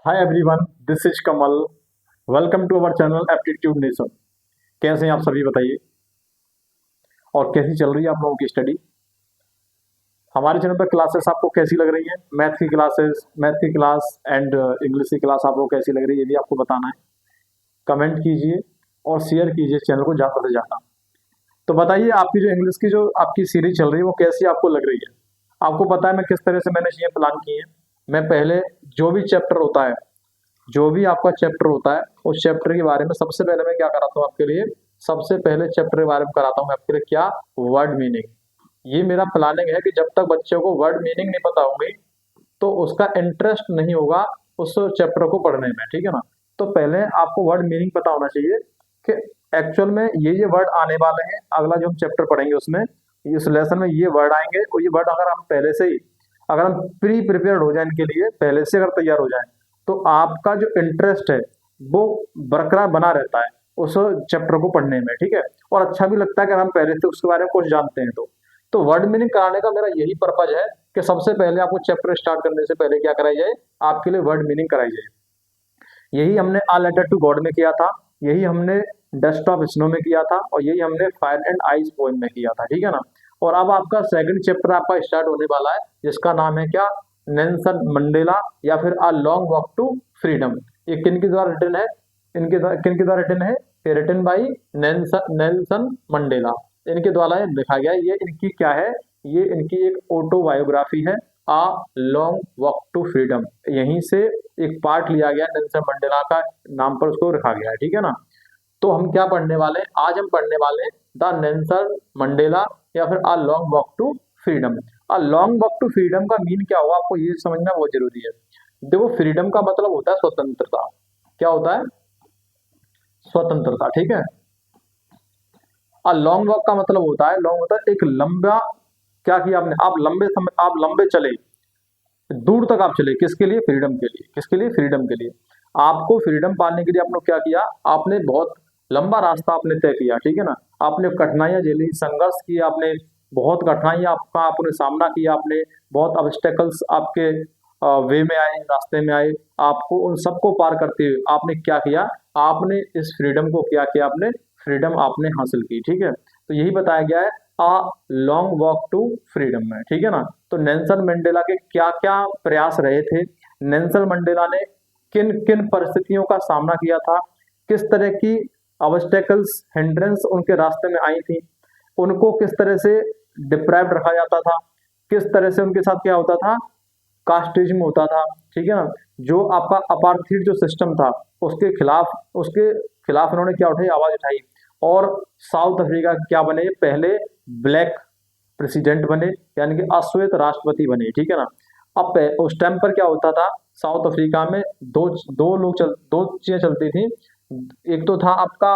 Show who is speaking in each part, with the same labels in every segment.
Speaker 1: Hi everyone, this is Kamal. Welcome to our channel aptitude nation. कैसे हैं आप सभी, बताइए। और कैसी चल रही है आप लोगों की स्टडी? हमारे चैनल पर क्लासेस आपको कैसी लग रही हैं? मैथ की क्लासेस, मैथ की क्लास एंड इंग्लिश की क्लास आपको कैसी लग रही है, ये भी आपको बताना है। कमेंट कीजिए और शेयर कीजिए चैनल को ज़्यादा से ज़्यादा। तो बताइए, आपकी जो इंग्लिश की जो आपकी सीरीज चल रही है वो कैसी आपको लग रही है? आपको पता है मैं किस तरह से मैंने चीज़ें प्लान की हैं। मैं पहले जो भी चैप्टर होता है, जो भी आपका चैप्टर होता है, उस चैप्टर के बारे में सबसे पहले मैं क्या कराता हूँ आपके लिए? सबसे पहले चैप्टर के बारे में कराता हूँ मैं आपके लिए क्या? Word meaning. ये मेरा प्लानिंग है कि जब तक बच्चों को वर्ड मीनिंग नहीं पता होंगी तो उसका इंटरेस्ट नहीं होगा उस चैप्टर को पढ़ने में, ठीक है ना। तो पहले आपको वर्ड मीनिंग पता होना चाहिए कि एक्चुअल में ये वर्ड आने वाले हैं, अगला जो हम चैप्टर पढ़ेंगे उसमें, इस लेसन में ये वर्ड आएंगे, और ये वर्ड अगर हम पहले से ही, अगर हम प्री प्रिपेयर्ड हो जाए इनके लिए, पहले से अगर तैयार हो जाए, तो आपका जो इंटरेस्ट है वो बरकरार बना रहता है उस चैप्टर को पढ़ने में, ठीक है। और अच्छा भी लगता है कि अगर हम पहले से उसके बारे में कुछ जानते हैं तो वर्ड मीनिंग कराने का मेरा यही पर्पज है कि सबसे पहले आपको चैप्टर स्टार्ट करने से पहले क्या कराई जाए? आपके लिए वर्ड मीनिंग कराई जाए। यही हमने आ लेटर टू गॉड में किया था, यही हमने डस्ट ऑफ स्नो में किया था, और यही हमने फायर एंड आइस पोएम में किया था, ठीक है ना। और अब आपका सेकंड चैप्टर आपका स्टार्ट होने वाला है, जिसका नाम है क्या? नेल्सन मंडेला, या फिर a long walk to freedom. ये किन के द्वारा रिटन है? किन के द्वारा रिटन है? Written by Nelson Mandela. इनके द्वारा ये लिखा गया है। ये इनकी क्या है? ये इनकी एक ऑटोबायोग्राफी है, आ लॉन्ग वॉक टू फ्रीडम। यहीं से एक पार्ट लिया गया, नेल्सन मंडेला का नाम पर उसको रखा गया है, ठीक है ना। तो हम क्या पढ़ने वाले हैं? आज हम पढ़ने वाले हैं द नेल्सन मंडेला, या फिर a long walk to freedom. A long walk to freedom का मीन क्या होगा, आपको ये समझना बहुत जरूरी है। देखो, फ्रीडम का मतलब होता है स्वतंत्रता। क्या होता है? स्वतंत्रता, ठीक है। और लॉन्ग वॉक का मतलब होता है, लॉन्ग होता है एक लंबा, क्या किया आपने? आप लंबे समय, आप लंबे चले, दूर तक आप चले, किसके लिए? फ्रीडम के लिए। किसके लिए? फ्रीडम के लिए। आपको फ्रीडम पाने के लिए आपने क्या किया? आपने बहुत लंबा रास्ता आपने तय किया, ठीक है ना। आपने कठिनाइयां झेली, संघर्ष किया आपने, बहुत कठिनाइयां आपका आपने सामना किया, आपने बहुत ऑब्स्टेकल्स आपके वे में आए, रास्ते में आए। आपको उन सबको पार करते हुए आपने क्या किया? आपने इस फ्रीडम को क्या किया? आपने फ्रीडम आपने हासिल की, ठीक है। तो यही बताया गया है a long walk to freedom में, ठीक है ना। तो नेल्सन मंडेला के क्या क्या प्रयास रहे थे? नेल्सन मंडेला ने किन किन परिस्थितियों का सामना किया था? किस तरह की ऑब्स्टेकल्स, हिंड्रेंस उनके रास्ते में आई थी? उनको किस तरह से डिप्राइव्ड रखा जाता था? किस तरह से उनके साथ क्या होता था? कास्टिज्म होता था, ठीक है ना। जो आपका अपार्थीड जो सिस्टम था, उसके खिलाफ उन्होंने क्या उठाई? आवाज उठाई। और साउथ अफ्रीका के क्या बने? पहले ब्लैक प्रेसिडेंट बने, यानी कि अश्वेत राष्ट्रपति बने, ठीक है ना। अब उस टाइम पर क्या होता था? साउथ अफ्रीका में दो चीजें चलती थी। एक तो था आपका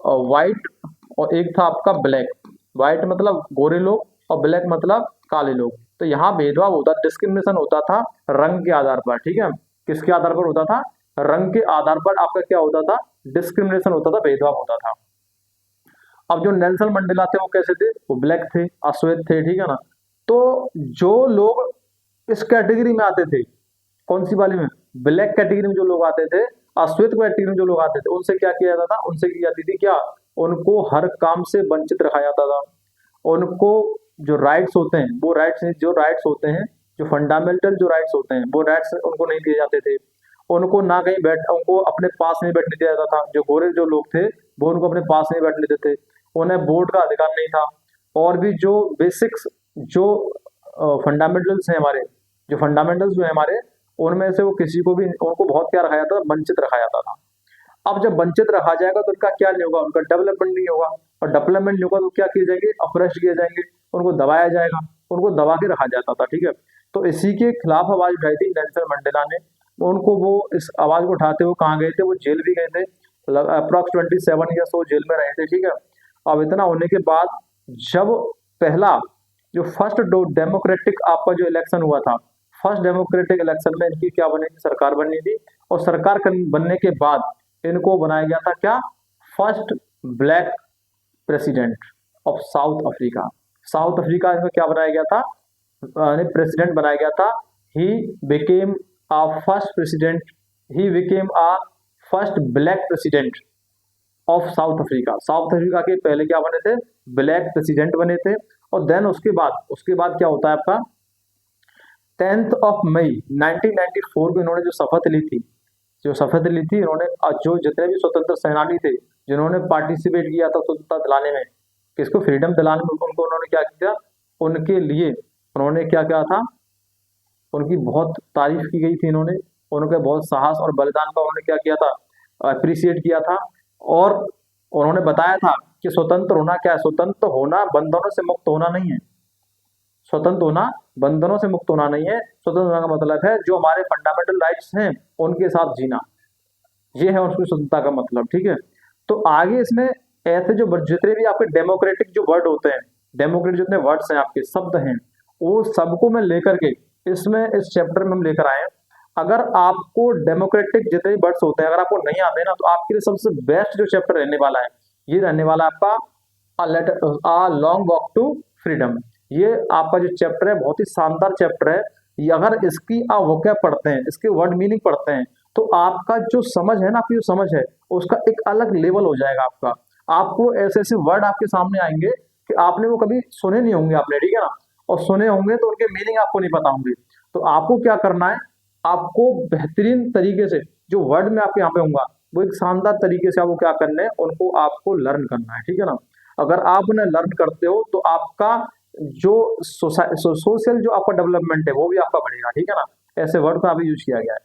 Speaker 1: व्हाइट, और एक था आपका ब्लैक। व्हाइट मतलब गोरे लोग, और ब्लैक मतलब काले लोग। तो यहाँ भेदभाव होता, डिस्क्रिमिनेशन होता था रंग के आधार पर, ठीक है। किसके आधार पर होता था? रंग के आधार पर आपका क्या होता था? डिस्क्रिमिनेशन होता था, भेदभाव होता था। अब जो नेल्सन मंडेला थे वो कैसे थे? वो ब्लैक थे, अश्वेत थे, ठीक है ना। तो जो लोग इस कैटेगरी में आते थे, कौन सी वाली में? ब्लैक कैटेगरी में जो लोग आते थे, अश्वेत कैटेगरी में जो लोग आते थे, उनसे क्या किया जाता था? उनसे की जाती थी क्या? उनको हर काम से वंचित रखा जाता था। उनको जो राइट्स होते हैं, वो राइट्स होते हैं, जो फंडामेंटल जो राइट्स होते हैं, वो राइट्स उनको नहीं दिए जाते थे। उनको ना कहीं बैठ उनको अपने पास नहीं बैठने दिया जाता था। जो गोरे जो लोग थे, वो उनको अपने पास नहीं बैठने देते थे। उन्हें वोट का अधिकार नहीं था। और भी जो बेसिक्स, जो फंडामेंटल्स हैं हमारे, जो फंडामेंटल्स जो है हमारे, उनमें से वो किसी को भी, उनको बहुत क्या रखा जाता था? वंचित रखा जाता था। अब जब वंचित रखा जाएगा तो उनका क्या नहीं होगा? उनका डेवलपमेंट नहीं होगा। और डेवलपमेंट नहीं होगा तो क्या किए जाएंगे? अप्रेस किए जाएंगे, उनको दबाया जाएगा, उनको दबा के रखा जाता था, ठीक है। तो इसी के खिलाफ आवाज उठाई थी नेल्सन मंडेला ने। उनको वो इस आवाज को उठाते हुए कहाँ गए थे? वो जेल भी गए थे। अप्रॉक्स 27 ईयर्स वो जेल में रहे थे, ठीक है। अब इतना होने के बाद, जब पहला जो फर्स्ट डेमोक्रेटिक आपका जो इलेक्शन हुआ था, फर्स्ट डेमोक्रेटिक इलेक्शन में इनकी क्या बनी थी? सरकार बनी थी। और सरकार बनने के बाद इनको बनाया गया था क्या? First black president of south Africa. South Africa इनको क्या बनाया गया था? प्रेसिडेंट बनाया गया था। He became first president, he became a first black president of south Africa. South Africa के पहले क्या बने थे, ब्लैक प्रेसिडेंट बने थे। और देन उसके बाद क्या होता है आपका, 10 मई 1994 को इन्होंने जो शपथ ली थी इन्होंने, जो जितने भी स्वतंत्र सेनानी थे जिन्होंने पार्टिसिपेट किया था स्वतंत्रता दिलाने में, किसको, फ्रीडम दिलाने में, उनको उन्होंने क्या किया, उनके लिए उन्होंने क्या किया था, उनकी बहुत तारीफ की गई थी। इन्होंने उनके बहुत साहस और बलिदान का उन्होंने क्या किया था, अप्रिसिएट किया था। और उन्होंने बताया था कि स्वतंत्र होना क्या है, स्वतंत्र होना बंधनों से मुक्त होना नहीं है, स्वतंत्र होना बंधनों से मुक्त होना नहीं है, स्वतंत्र होना का मतलब है जो हमारे फंडामेंटल राइट्स हैं उनके साथ जीना, ये है उसकी स्वतंत्रता का मतलब। ठीक है, तो आगे इसमें ऐसे जो जितने भी आपके डेमोक्रेटिक जो वर्ड होते हैं, डेमोक्रेटिक जितने वर्ड्स हैं आपके शब्द हैं, वो सबको मैं लेकर के इसमें इस चैप्टर में हम लेकर आए हैं। अगर आपको डेमोक्रेटिक जितने भी वर्ड्स होते हैं अगर आपको नहीं आते ना, तो आपके लिए सबसे बेस्ट जो चैप्टर रहने वाला है ये रहने वाला है आपका a long walk to freedom. ये आपका जो चैप्टर है बहुत ही शानदार चैप्टर है। ये अगर इसकी आप वोकैब पढ़ते हैं, इसके वर्ड मीनिंग पढ़ते हैं, तो आपका जो समझ है ना, आपकी जो समझ है उसका एक अलग लेवल हो जाएगा आपका। आपको ऐसे ऐसे वर्ड आपके सामने आएंगे कि आपने वो कभी सुने नहीं होंगे आपने, ठीक है ना, और सुने होंगे तो उनके मीनिंग आपको नहीं पता होंगे। तो आपको क्या करना है, आपको बेहतरीन तरीके से जो वर्ड में आपके यहाँ पे होगा वो एक शानदार तरीके से आपको क्या करना है, उनको आपको लर्न करना है, ठीक है ना। अगर आप उन्हें लर्न करते हो तो आपका जो सोशल जो आपका डेवलपमेंट है वो भी आपका बढ़ेगा, ठीक है ना। ऐसे वर्ड का अभी यूज किया गया है।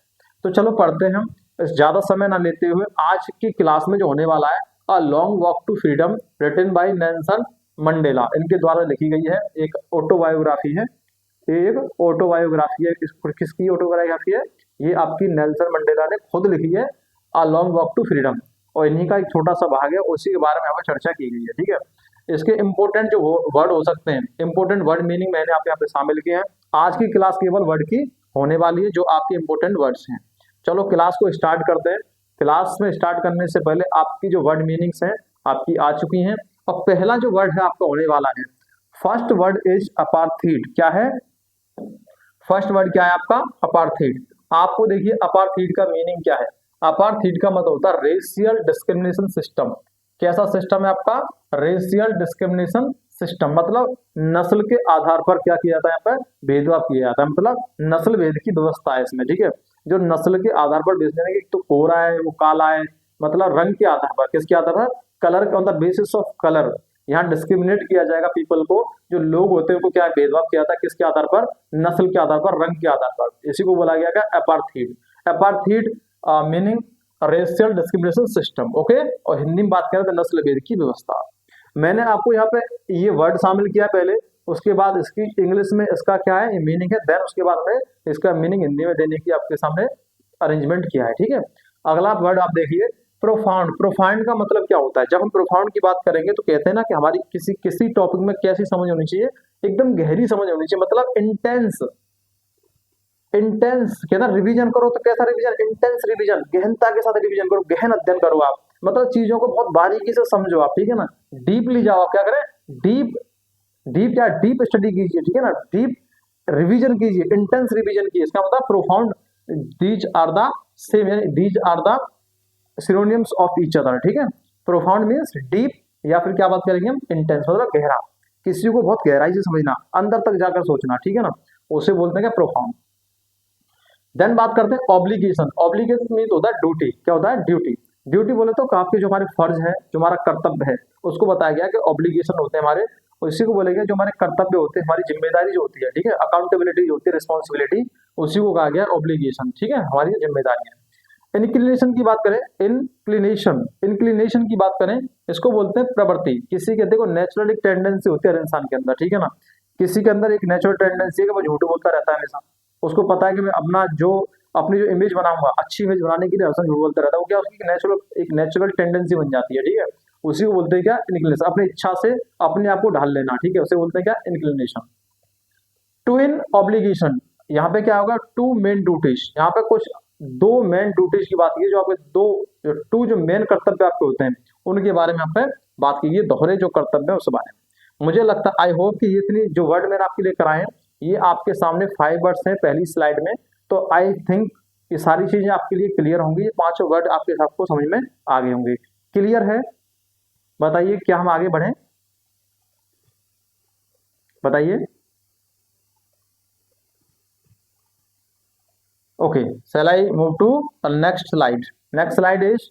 Speaker 1: तो चलो पढ़ते हैं हम, ज्यादा समय ना लेते हुए। आज की क्लास में जो होने वाला है a long walk to freedom written by Nelson Mandela, इनके द्वारा लिखी गई है, एक ऑटोबायोग्राफी है, एक ऑटोबायोग्राफी है। किसकी ऑटोबायोग्राफी है, ये आपकी नेल्सन मंडेला ने खुद लिखी है, a long walk to freedom, और इन्हीं का एक छोटा सा भाग है, उसी के बारे में हमें चर्चा की गई है, ठीक है। इसके इंपॉर्टेंट जो वर्ड हो सकते हैं, इंपॉर्टेंट वर्ड मीनिंग मैंने आपके यहाँ पे शामिल किए हैं। आज की क्लास केवल वर्ड की होने वाली है, जो आपके इंपॉर्टेंट वर्ड्स हैं। चलो क्लास को स्टार्ट करते हैं। क्लास में स्टार्ट करने से पहले आपकी जो वर्ड मीनिंग्स हैं आपकी आ चुकी हैं, और पहला जो वर्ड है आपका होने वाला है, फर्स्ट वर्ड इज अपार्थीड। क्या है, फर्स्ट वर्ड क्या है आपका, अपार्थीड। आपको देखिए अपार्थीड का मीनिंग क्या है। अपार्थीड का मतलब होता है रेशियल डिस्क्रिमिनेशन सिस्टम। कैसा सिस्टम है आपका, रेशियल डिस्क्रिमिनेशन सिस्टम, मतलब नस्ल के आधार पर क्या किया जाता है, यहाँ पर भेदभाव किया जाता है, मतलब नस्ल भेद की व्यवस्था है इसमें, ठीक है। जो नस्ल के आधार पर बेचने की, तो गोरा है वो काला है, मतलब रंग के आधार पर, किसके आधार पर, colour on the basis of colour, यहाँ डिस्क्रिमिनेट किया जाएगा पीपल को। जो लोग होते हैं उनको क्या भेदभाव किया जाता है, किसके आधार पर, नस्ल के आधार पर, रंग के आधार पर। इसी को बोला गया क्या, apartheid. Apartheid meaning racial discrimination system, okay. और हिंदी में बात करें तो नस्ल भेद की व्यवस्था। मैंने आपको यहाँ पे ये वर्ड शामिल किया पहले, उसके बाद इसकी इंग्लिश में इसका क्या है मीनिंग है, देन उसके बाद में इसका मीनिंग हिंदी में देने की आपके सामने अरेंजमेंट किया है, ठीक है। अगला वर्ड आप देखिए, प्रोफाउंड। प्रोफाउंड का मतलब क्या होता है, जब हम प्रोफाउंड की बात करेंगे तो कहते हैं ना कि हमारी किसी टॉपिक में कैसी समझ होनी चाहिए, एकदम गहरी समझ होनी चाहिए, मतलब इंटेंस। इंटेंस कहना रिवीजन करो, तो कैसा रिवीजन, इंटेंस रिवीजन, गहनता के साथ रिवीजन करो, गहन अध्ययन करो आप, मतलब चीजों को बहुत बारीकी से समझो आप, ठीक है ना। डीपली जाओ आप, क्या करें, डीप क्या, डीप स्टडी कीजिए, ठीक है ना, डीप रिवीजन कीजिए, इंटेंस रिवीजन कीजिए। इसका मतलब profound, these are the same, these are the synonyms of each other, ठीक है। प्रोफाउंड मींस डीप, या फिर क्या बात करेंगे हम, इंटेंस, मतलब गहरा, किसी को बहुत गहराई से समझना, अंदर तक जाकर सोचना, ठीक है ना, उसे बोलते हैं क्या, प्रोफाउंड। देन बात करते हैं ऑब्लिगेशन। ऑब्लिगेशन मीन होता है ड्यूटी। क्या होता है, ड्यूटी। ड्यूटी बोले तो आपके जो हमारे फर्ज है, जो हमारा कर्तव्य है, उसको बताया गया कि ऑब्लिगेशन होते हैं हमारे, और इसी को बोलेगा जो हमारे कर्तव्य होते हैं, हमारी जिम्मेदारी जो होती है, ठीक है, अकाउंटेबिलिटी जो होती है, रिस्पॉन्सिबिलिटी, उसी को कहा गया ऑब्लिगेशन, ठीक है, हमारी जिम्मेदारी है। इंक्लिनेशन की बात करें, इंक्लिनेशन की बात करें, इसको बोलते हैं प्रवृत्ति। किसी के देखो नेचुरल एक टेंडेंसी होती है हर इंसान के अंदर, ठीक है ना, किसी के अंदर एक नेचुरल टेंडेंसी है कि वो झूठ बोलता रहता है हमेशा। उसको पता है कि मैं अपनी जो इमेज बनाऊंगा, अच्छी इमेज बनाने के लिए हमेशा झूठ बोलता रहता है, वो क्या, उसकी एक नेचुरल टेंडेंसी बन जाती है, ठीक है। उसी को बोलते हैं क्या, इंक्लिनेशन, अपनी इच्छा से अपने आप को ढाल लेना, ठीक है, उसे बोलते हैं क्या, इंक्लिनेशन। टू इन ऑब्लिगेशन, यहाँ पे क्या होगा, टू मेन ड्यूटीज, यहाँ पे कुछ दो मेन ड्यूटीज की बात की, जो आपके टू जो मेन कर्तव्य आपके होते हैं उनके बारे में यहाँ पे बात की, दोहरे जो कर्तव्य है उस बारे में। मुझे लगता है, आई होप कि ये इतनी जो वर्ड मैंने आपके लेकर आए हैं, ये आपके सामने 5 वर्ड्स हैं पहली स्लाइड में, तो आई थिंक ये सारी चीजें आपके लिए क्लियर होंगी, ये पांचों वर्ड आपके सबको समझ में आ गए होंगे। क्लियर है? बताइए क्या हम आगे बढ़े, बताइए। Okay, shall I move to next slide. Next slide is,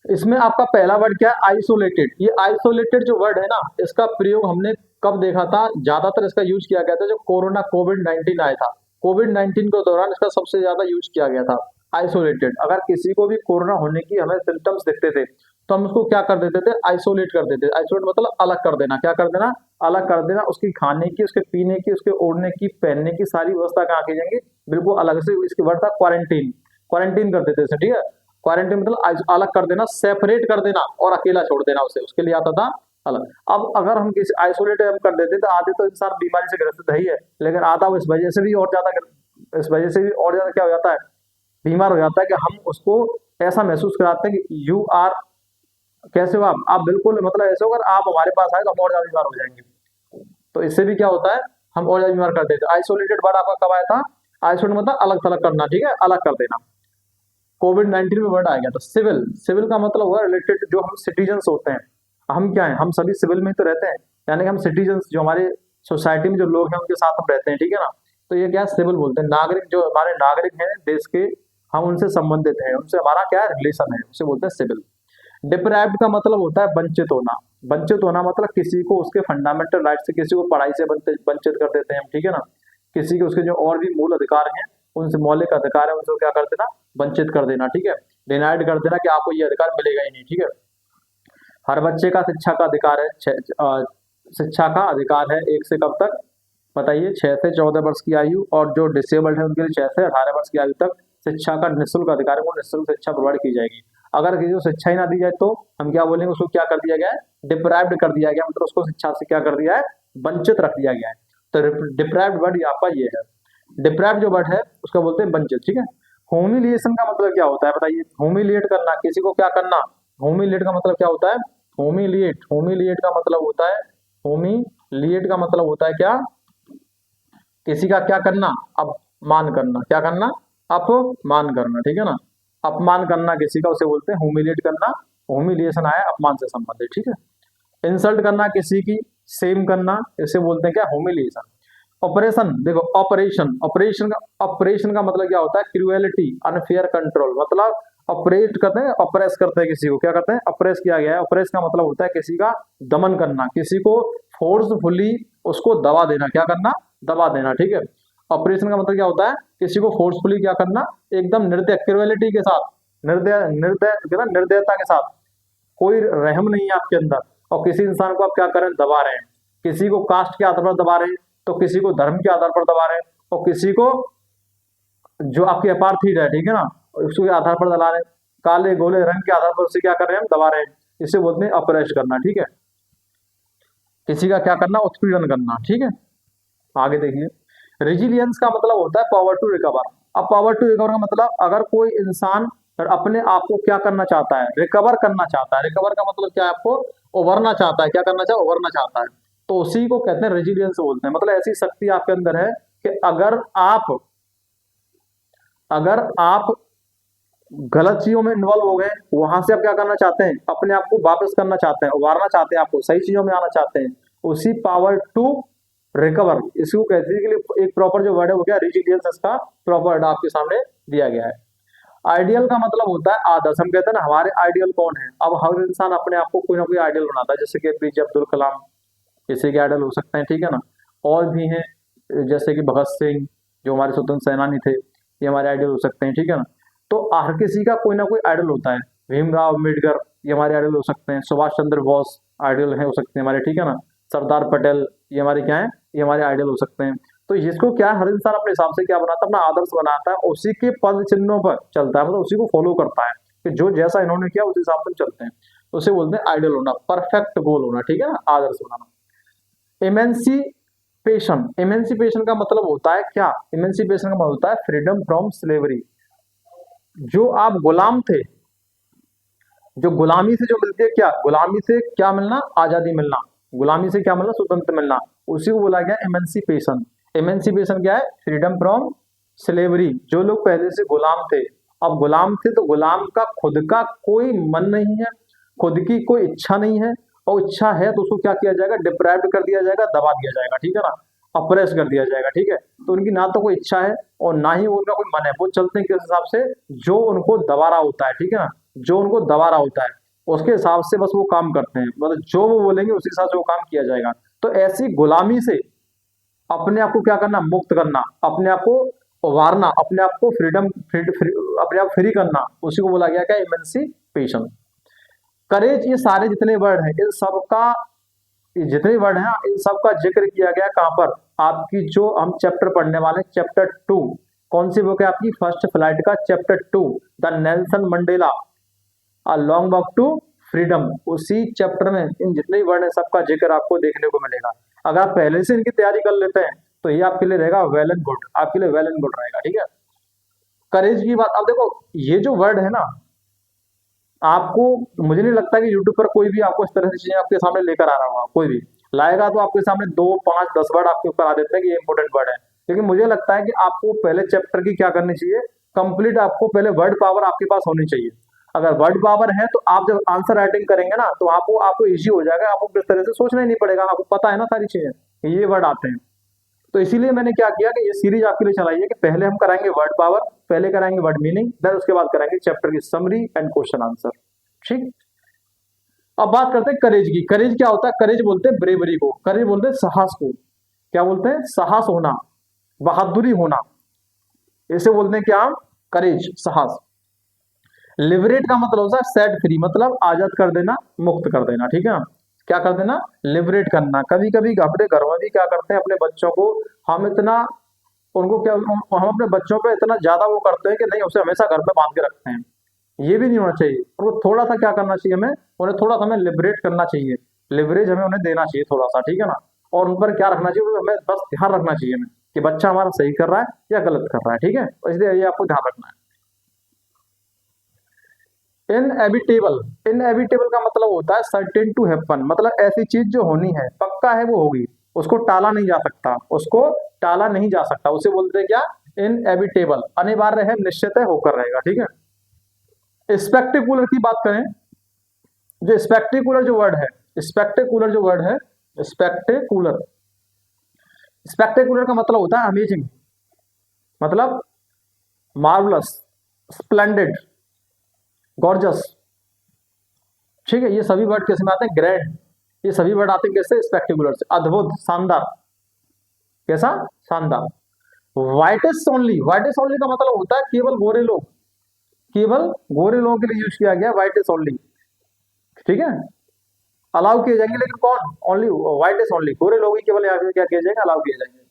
Speaker 1: इसमें आपका पहला वर्ड क्या है? आइसोलेटेड। ये आइसोलेटेड जो वर्ड है ना, इसका प्रयोग हमने कब देखा था? ज्यादातर इसका यूज किया गया था जब कोविड-19 आया था। कोविड-19 के दौरान इसका सबसे ज्यादा यूज किया गया था, आइसोलेटेड। अगर किसी को भी कोरोना होने की हमें सिम्टम्स दिखते थे तो हम उसको क्या कर देते थे? आइसोलेट कर देते थे। आइसोलेट मतलब अलग कर देना। क्या कर देना? अलग कर देना। उसकी खाने की, उसके पीने की, उसके ओढ़ने की, पहनने की सारी व्यवस्था कहाँ की जाएंगी? बिल्कुल अलग से। इसकी वर्ड था क्वारंटीन। क्वारंटीन कर देते थे, ठीक है। क्वारंटीन मतलब अलग कर देना, सेपरेट कर देना और अकेला छोड़ देना उसे, उसके लिए आता था अलग। अब अगर हम किसी आइसोलेट हम कर देते तो आधे तो इंसान बीमारी से ग्रसित है ही है, लेकिन आधा इस वजह से भी और ज्यादा, इस वजह से भी और ज्यादा क्या हो जाता है? बीमार हो जाता है कि हम उसको ऐसा महसूस कराते हैं कि यू आर, कैसे हो आप बिल्कुल मतलब ऐसे हो, अगर आप हमारे पास आए तो हम और ज्यादा बीमार हो जाएंगे। तो इससे भी क्या होता है? हम और ज्यादा बीमार कर देते हैं। आइसोलेटेड वर्ड आपका कब आया था? आइसोलेट मतलब अलग थलग करना, ठीक है, अलग कर देना। कोविड-19 में वर्ड आ गया था सिविल। सिविल का मतलब हुआ रिलेटेड, जो हम सिटीजन्स होते हैं। हम क्या हैं? हम सभी सिविल में तो रहते हैं, यानी कि हम सिटीजन्स, जो हमारे सोसाइटी में जो लोग हैं उनके साथ हम रहते हैं, ठीक है ना। तो ये क्या है? सिविल बोलते हैं। नागरिक, जो हमारे नागरिक हैं देश के, हम उनसे संबंधित हैं, उनसे हमारा क्या रिलेशन है, उसे बोलते हैं सिविल। डिप्राइव्ड का मतलब होता है वंचित होना। वंचित होना मतलब किसी को उसके फंडामेंटल राइट से, किसी को पढ़ाई से वंचित कर देते हैं हम, ठीक है ना। किसी के उसके जो और भी मूल अधिकार हैं, उनसे मौलिक अधिकार है, उनको क्या कर देना? वंचित कर देना, ठीक है। डिनाइड कर देना कि आपको ये अधिकार मिलेगा ही नहीं, ठीक है। हर बच्चे का शिक्षा का अधिकार है, शिक्षा का अधिकार है 1 से कब तक? बताइए, 6 से 14 वर्ष की आयु। और जो डिसेबल्ड है उनके लिए 6 से 18 वर्ष की आयु तक शिक्षा का निःशुल्क अधिकार है, वो निःशुल्क शिक्षा प्रोवाइड की जाएगी। अगर किसी को शिक्षा ही ना दी जाए तो हम क्या बोलेंगे? उसको क्या कर दिया गया है? डिप्राइव्ड कर दिया गया, मतलब उसको शिक्षा से क्या कर दिया है? वंचित रख दिया गया है। तो डिप्राइव्ड वर्ड आपका ये है। डिप्राइव्ड जो वर्ड है उसका बोलते हैं वंचित, ठीक है। ह्यूमिलिएशन का मतलब क्या होता है? बताइए। ह्यूमिलिएट करना, किसी को क्या करना? ह्यूमिलिएट का मतलब क्या होता है? ह्यूमिलिएट, ह्यूमिलिएट का मतलब होता है, ह्यूमिलिएट का मतलब होता है क्या? किसी का क्या करना? अपमान करना। क्या करना? अपमान करना, ठीक है ना। अपमान करना किसी का, उसे बोलते हैं ह्यूमिलिएट करना। ह्यूमिलिएशन आया अपमान से संबंधित, ठीक है। इंसल्ट करना किसी की, सेम करना, इसे बोलते हैं क्या? ह्यूमिलिएशन। ऑपरेशन, देखो ऑपरेशन, ऑपरेशन का मतलब क्या होता है? Cruelty, unfair control. मतलब ऑपरेट करते हैं, ऑपरेस करते हैं किसी को, क्या करते हैं? ऑपरेस किया गया है। ऑपरेस का मतलब होता है किसी का दमन करना, किसी को फोर्सफुली उसको दबा देना। क्या करना? दबा देना, ठीक है। ऑपरेशन का मतलब क्या होता है? किसी को फोर्सफुली क्या करना? एकदम निर्दय, क्रूएलिटी के साथ, निर्दय, निर्दयता के साथ, कोई रहम नहीं है आपके अंदर, और किसी इंसान को आप क्या कर रहे हैं? दबा रहे हैं। किसी को कास्ट के आधार पर दबा रहे हैं, तो किसी को धर्म के आधार पर दबा रहे हैं, और किसी को जो आपकी अपार्थी है, ठीक है ना, उसके आधार पर दबा रहे हैं। काले गोले रंग के आधार पर उसे क्या कर रहे हैं? हम दबा रहे हैं। इसे बोलते हैं अप्रेस करना, ठीक है। किसी का क्या करना? उत्पीड़न करना, ठीक है। आगे देखिए, रेजिलियंस का मतलब होता है पावर टू रिकवर। अब पावर टू रिकवर का मतलब, अगर कोई इंसान अपने आप को क्या करना चाहता है? रिकवर करना चाहता है। रिकवर का मतलब क्या है? आपको उभरना चाहता है। क्या करना चाहे? उभरना चाहता है। तो उसी को कहते हैं रेजिलियंस बोलते हैं। मतलब ऐसी शक्ति आपके अंदर है कि अगर आप गलत चीजों में इन्वॉल्व हो गए, वहां से आप क्या करना चाहते हैं? अपने आप को वापस करना चाहते हैं, उभारना चाहते हैं, आपको सही चीजों में आना चाहते हैं, उसी पावर टू रिकवर, इसको कहते हैं कि एक प्रॉपर जो वर्ड है वो क्या? रेजिलियंस, इसका प्रॉपर वर्ड आपके सामने दिया गया है। आइडियल का मतलब होता है आदर्श। हम कहते हैं ना हमारे आइडियल कौन है? अब हर इंसान अपने आप को कोई ना कोई आइडियल बनाता है, जैसे कि एपीजे अब्दुल कलाम किसी के आइडल हो सकते हैं, ठीक है ना। और भी हैं, जैसे कि भगत सिंह जो हमारे स्वतंत्र सेनानी थे, ये हमारे आइडल हो सकते हैं, ठीक है ना। तो हर किसी का कोई ना कोई आइडल होता है। भीमराव अम्बेडकर ये हमारे आइडल हो सकते हैं। सुभाष चंद्र बोस आइडल है, हो सकते हैं हमारे, ठीक है ना। सरदार पटेल ये हमारे क्या है? ये हमारे आइडल हो सकते हैं। तो इसको क्या है? हर इंसान अपने हिसाब से क्या बनाता है? अपना आदर्श बनाता है, उसी के पद चिन्हों पर चलता है, मतलब उसी को फॉलो करता है कि जो जैसा इन्होंने किया उस हिसाब से चलते हैं। तो उसे बोलते हैं आइडल होना, परफेक्ट गोल होना, ठीक है ना, आदर्श बनाना। इमेंसिपेशन, इमेंसिपेशन का मतलब होता है क्या? इमेंसिपेशन का मतलब होता है फ्रीडम फ्रॉम स्लेवरी। जो आप गुलाम थे, जो गुलामी से जो मिलती है, क्या गुलामी से क्या मिलना? आजादी मिलना। गुलामी से क्या मिलना? स्वतंत्र मिलना। उसी को बोला गया इमेंसिपेशन। इमेंसिपेशन क्या है? फ्रीडम फ्रॉम स्लेवरी, जो लोग पहले से गुलाम थे, अब गुलाम थे तो गुलाम का खुद का कोई मन नहीं है, खुद की कोई इच्छा नहीं है, और इच्छा है तो उसको क्या किया जाएगा, डिप्राइव्ड कर दिया जाएगा, दबा दिया जाएगा, ठीक है ना, अप्रेस कर दिया जाएगा, ठीक है। तो उनकी ना तो कोई इच्छा है और ना ही उनका कोई मन है, वो चलते हैं किस हिसाब से, जो उनको दबा रहा होता है, ठीक है ना, जो उनको दबा रहा होता है उसके हिसाब से बस वो काम करते हैं, मतलब जो वो बोलेंगे उसी हिसाब से वो काम किया जाएगा। तो ऐसी गुलामी से अपने आप को क्या करना, मुक्त करना, अपने आप को उभारना, अपने आप को फ्रीडम अपने आप फ्री करना, उसी को बोला गया क्या, इमेंसिपेशन। करेज, ये सारे जितने वर्ड हैं इन सबका, ये जितने वर्ड हैं इन सबका जिक्र किया गया कहां पर, आपकी जो हम चैप्टर पढ़ने वाले चैप्टर 2, कौन सी बुक है आपकी, फर्स्ट फ्लाइट का chapter 2, the Nelson Mandela a long walk to freedom, उसी चैप्टर में इन जितने भी वर्ड है सबका जिक्र आपको देखने को मिलेगा। अगर आप पहले से इनकी तैयारी कर लेते हैं तो ये आपके लिए रहेगा वेल एंड गुड, आपके लिए वेल एंड गुड रहेगा, ठीक है। करेज की बात, अब देखो ये जो वर्ड है ना, आपको, मुझे नहीं लगता कि यूट्यूब पर कोई भी आपको इस तरह से चीजें आपके सामने लेकर आ रहा होगा, कोई भी लाएगा तो आपके सामने 2 5 10 वर्ड आपके ऊपर आ देते हैं कि ये इंपॉर्टेंट वर्ड है। लेकिन मुझे लगता है कि आपको पहले चैप्टर की क्या करनी चाहिए, कंप्लीट आपको पहले वर्ड पावर आपके पास होनी चाहिए। अगर वर्ड पावर है तो आप जब आंसर राइटिंग करेंगे ना तो आपको इजी हो जाएगा, आपको किस तरह से सोचना ही नहीं पड़ेगा, आपको पता है ना सारी चीजें, ये वर्ड आते हैं। तो इसीलिए मैंने क्या किया कि ये सीरीज आपके लिए चलाई है कि पहले हम कराएंगे वर्ड पावर, पहले कराएंगे वर्ड मीनिंग, देन उसके बाद कराएंगे चैप्टर की समरी एंड क्वेश्चन आंसर, ठीक। अब बात करते हैं करेज की। करेज क्या होता है, करेज बोलते हैं ब्रेवरी को, करेज बोलते हैं साहस को, क्या बोलते हैं, साहस होना, बहादुरी होना, इसे बोलते हैं क्या, करेज, साहस। लिबरेट का मतलब होता है सेट फ्री, मतलब आजाद कर देना, मुक्त कर देना, ठीक है। क्या कर देना, लिबरेट करना। कभी कभी अपने घर में भी क्या करते हैं, अपने बच्चों को हम इतना, उनको क्या, हम अपने बच्चों पे इतना ज्यादा वो करते हैं कि नहीं, उसे हमेशा घर में बांध के रखते हैं, ये भी नहीं होना चाहिए। उनको थोड़ा सा क्या करना चाहिए, हमें उन्हें थोड़ा सा हमें लिबरेट करना चाहिए, लिवरेज हमें उन्हें देना चाहिए थोड़ा सा, ठीक है ना। और उन पर क्या रखना चाहिए, हमें बस ध्यान रखना चाहिए हमें कि बच्चा हमारा सही कर रहा है या गलत कर रहा है, ठीक है, इसलिए ये आपको ध्यान रखना है। इनएविटेबल, इनएविटेबल का मतलब होता है सर्टेन टू हैपन, मतलब ऐसी चीज जो होनी है, पक्का है वो होगी, उसको टाला नहीं जा सकता, उसको टाला नहीं जा सकता, उसे बोलते हैं क्या, इनएविटेबल, अनिवार्य है, निश्चित है, होकर रहेगा, ठीक है। स्पेक्टिकुलर की बात करें, जो स्पेक्टिकुलर जो वर्ड है, स्पेक्टिकुलर जो वर्ड है, स्पेक्टिकुलर, स्पेक्टिकुलर का मतलब होता है अमेजिंग, मतलब मार्वलस, स्प्लेंडेड, गॉर्जस, ठीक है। ये सभी वर्ड कैसे में आते हैं, ग्रैंड, ये सभी वर्ड आते हैं कैसे, स्पेक्टिकुलर से, अद्भुत, शानदार, कैसा, शानदार। वाइटेस्ट ओनली, वाइटेस्ट ओनली का मतलब होता है केवल गोरे लोग, केवल गोरे लोगों के लिए यूज किया गया वाइटेस्ट ओनली, ठीक है। अलाउ किए जाएंगे, लेकिन कौन, ओनली वाइटेस्ट ओनली, गोरे लोग ही केवल यहाँ पे क्या किए जाएंगे, अलाउ किए जाएंगे।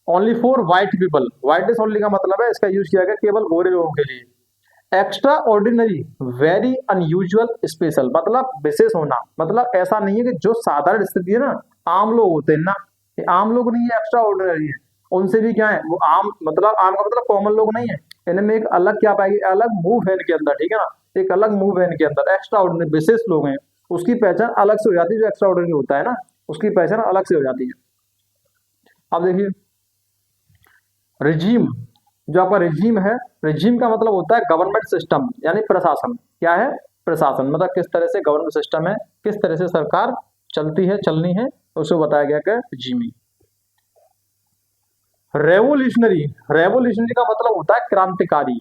Speaker 1: Only for white people, whitest only का मतलब है इसका यूज किया गया केवल गोरे लोगों के लिए। Extra ordinary, very unusual, special, मतलब विशेष होना, मतलब ऐसा नहीं है कि जो साधारण स्थिति है ना, आम लोग होते हैं ना, ये आम लोग नहीं है, एक्स्ट्रा ऑर्डिनरी है, उनसे भी क्या है वो आम, मतलब आम का मतलब कॉमन लोग नहीं है, इनमें एक अलग क्या पाएगी, अलग मूव है इनके अंदर, ठीक है ना, एक अलग मूव है इनके अंदर, एक्स्ट्रा ऑर्डिनरी विशेष लोग हैं, उसकी पहचान अलग से हो जाती है, जो एक्स्ट्रा ऑर्डिनरी होता है ना उसकी पहचान अलग से हो जाती है। अब देखिए रिजीम, जो आपका रिजीम है, रिजीम का मतलब होता है गवर्नमेंट सिस्टम, यानी प्रशासन, क्या है, प्रशासन, मतलब किस तरह से गवर्नमेंट सिस्टम है, किस तरह से सरकार चलती है, चलनी है, उसको बताया गया कि रिजीमी। रेवोल्यूशनरी, रेवोल्यूशनरी का मतलब होता है क्रांतिकारी,